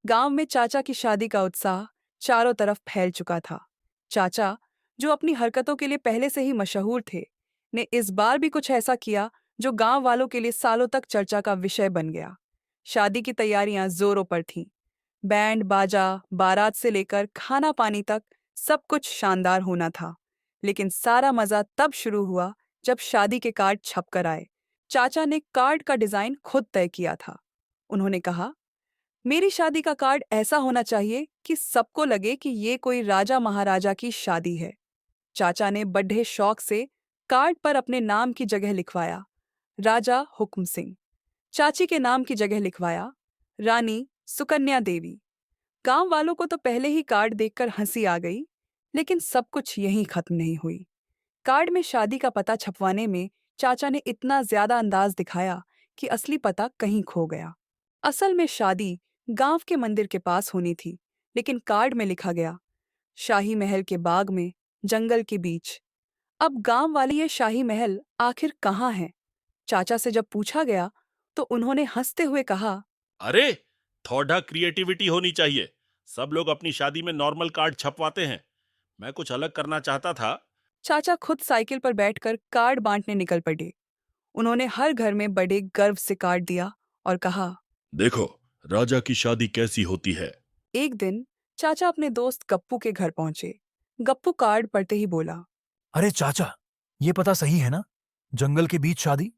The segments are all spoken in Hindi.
गांव में चाचा की शादी का उत्साह चारों तरफ फैल चुका था। चाचा, जो अपनी हरकतों के लिए पहले से ही मशहूर थे, ने इस बार भी कुछ ऐसा किया जो गांव वालों के लिए सालों तक चर्चा का विषय बन गया। शादी की तैयारियां जोरों पर थीं। बैंड बाजा, बारात से लेकर खाना पानी तक सब कुछ शानदार होना था। लेकिन सारा मजा तब शुरू हुआ जब शादी के कार्ड छपकर आए। चाचा ने कार्ड का डिजाइन खुद तय किया था। उन्होंने कहा, मेरी शादी का कार्ड ऐसा होना चाहिए कि सबको लगे कि ये कोई राजा महाराजा की शादी है। चाचा ने बड़े शौक से कार्ड पर अपने नाम की जगह लिखवाया, राजा हुक्म सिंह। चाची के नाम की जगह लिखवाया, रानी सुकन्या देवी। गांव वालों को तो पहले ही कार्ड देखकर हंसी आ गई, लेकिन सब कुछ यहीं खत्म नहीं हुई। कार्ड में शादी का पता छपवाने में चाचा ने इतना ज्यादा अंदाज दिखाया कि असली पता कहीं खो गया। असल में शादी गांव के मंदिर के पास होनी थी, लेकिन कार्ड में लिखा गया, शाही महल के बाग में, जंगल के बीच। अब गांव वाले ये शाही महल आखिर कहाँ है? चाचा से जब पूछा गया तो उन्होंने हंसते हुए कहा, अरे, थोड़ा क्रिएटिविटी होनी चाहिए। सब लोग अपनी शादी में नॉर्मल कार्ड छपवाते हैं। मैं कुछ अलग करना चाहता था। चाचा खुद साइकिल पर बैठकर कार्ड बांटने निकल पड़े। उन्होंने हर घर में बड़े गर्व से कार्ड दिया और कहा। देखो, राजा की शादी कैसी होती है। एक दिन चाचा अपने दोस्त गप्पू के घर पहुंचे। गप्पू कार्ड पढ़ते ही बोला, अरे चाचा, ये पता सही है ना? जंगल के बीच शादी?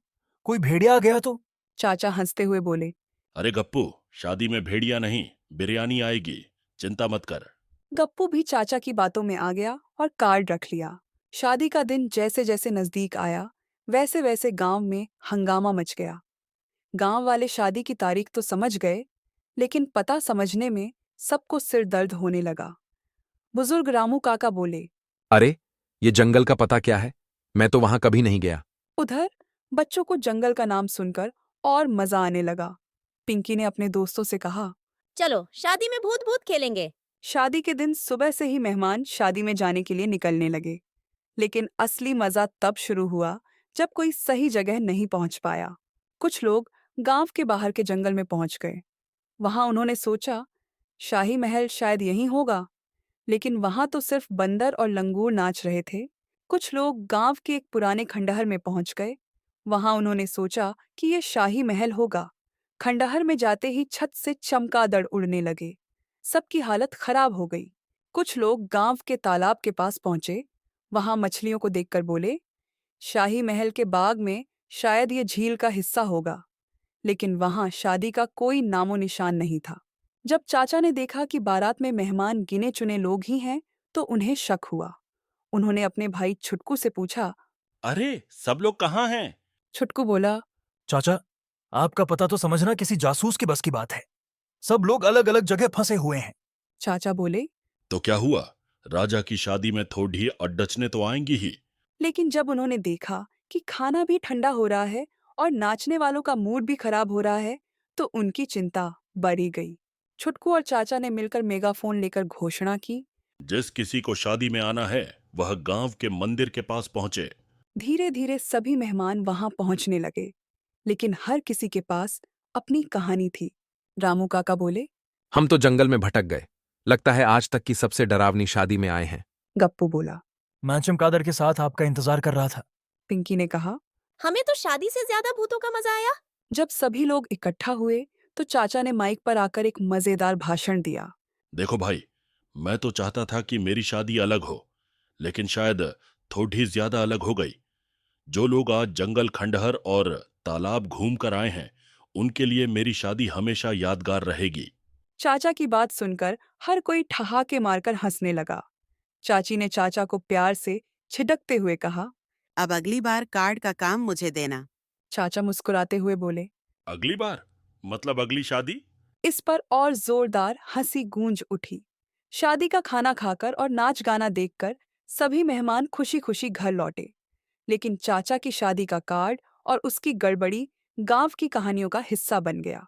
कोई भेड़िया आ गया तो? चाचा हंसते हुए बोले। अरे गप्पू, शादी में भेड़िया नहीं, बिरयानी आएगी। चिंता मत कर। गप्पू भी चाचा की बातों में आ गया और कार्ड रख लिया। शादी का दिन जैसे जैसे नजदीक आया, वैसे वैसे गांव में हंगामा मच गया। गांव वाले शादी की तारीख तो समझ गए, लेकिन पता समझने में सबको सिर दर्द होने लगा। बुजुर्ग रामू काका बोले। अरे, ये जंगल का पता क्या है? मैं तो वहां कभी नहीं गया। उधर बच्चों को जंगल का नाम सुनकर और मजा आने लगा। पिंकी ने अपने दोस्तों से कहा, चलो शादी में भूत भूत खेलेंगे। शादी के दिन सुबह से ही मेहमान शादी में जाने के लिए निकलने लगे। लेकिन असली मजा तब शुरू हुआ जब कोई सही जगह नहीं पहुंच पाया। कुछ लोग गांव के बाहर के जंगल में पहुंच गए। वहां उन्होंने सोचा, शाही महल शायद यहीं होगा, लेकिन वहां तो सिर्फ बंदर और लंगूर नाच रहे थे। कुछ लोग गांव के एक पुराने खंडहर में पहुंच गए। वहां उन्होंने सोचा कि यह शाही महल होगा। खंडहर में जाते ही छत से चमगादड़ उड़ने लगे। सबकी हालत खराब हो गई। कुछ लोग गांव के तालाब के पास पहुंचे। वहां मछलियों को देखकर बोले, शाही महल के बाग में शायद ये झील का हिस्सा होगा। लेकिन वहां शादी का कोई नामो निशान नहीं था। जब चाचा ने देखा कि बारात में मेहमान गिने चुने लोग ही हैं, तो उन्हें शक हुआ। उन्होंने अपने भाई छुटकू से पूछा। अरे, सब लोग कहाँ हैं? छुटकू बोला, चाचा, आपका पता तो समझना किसी जासूस के बस की बात है। सब लोग अलग अलग जगह फंसे हुए हैं। चाचा बोले। तो क्या हुआ? राजा की शादी में थोड़ी अड़चने तो आएंगी ही। लेकिन जब उन्होंने देखा कि खाना भी ठंडा हो रहा है और नाचने वालों का मूड भी खराब हो रहा है, तो उनकी चिंता बढ़ गई। छुटकू और चाचा ने मिलकर मेगाफोन लेकर घोषणा की। जिस किसी को शादी में आना है, वह गांव के मंदिर के पास पहुंचे। धीरे धीरे सभी मेहमान वहां पहुंचने लगे, लेकिन हर किसी के पास अपनी कहानी थी। रामू काका बोले। हम तो जंगल में भटक गए। लगता है आज तक की सबसे डरावनी शादी में आए हैं। गप्पू बोला। मैं चमगादड़ के साथ आपका इंतजार कर रहा था। पिंकी ने कहा। हमें तो शादी से ज्यादा भूतों का मजा आया। जब सभी लोग इकट्ठा हुए तो चाचा ने माइक पर आकर एक मजेदार भाषण दिया। देखो भाई, मैं तो चाहता था कि मेरी शादी अलग हो, लेकिन शायद थोड़ी ज्यादा अलग हो गई। जो लोग आज जंगल, खंडहर और तालाब घूम कर आए हैं, उनके लिए मेरी शादी हमेशा यादगार रहेगी। चाचा की बात सुनकर हर कोई ठहाके मारकर हंसने लगा। चाची ने चाचा को प्यार से छिटकते हुए कहा। अब अगली बार कार्ड का काम मुझे देना। चाचा मुस्कुराते हुए बोले। अगली बार मतलब अगली शादी? इस पर और जोरदार हंसी गूंज उठी। शादी का खाना खाकर और नाच गाना देखकर सभी मेहमान खुशी खुशी घर लौटे। लेकिन चाचा की शादी का कार्ड और उसकी गड़बड़ी गांव की कहानियों का हिस्सा बन गया।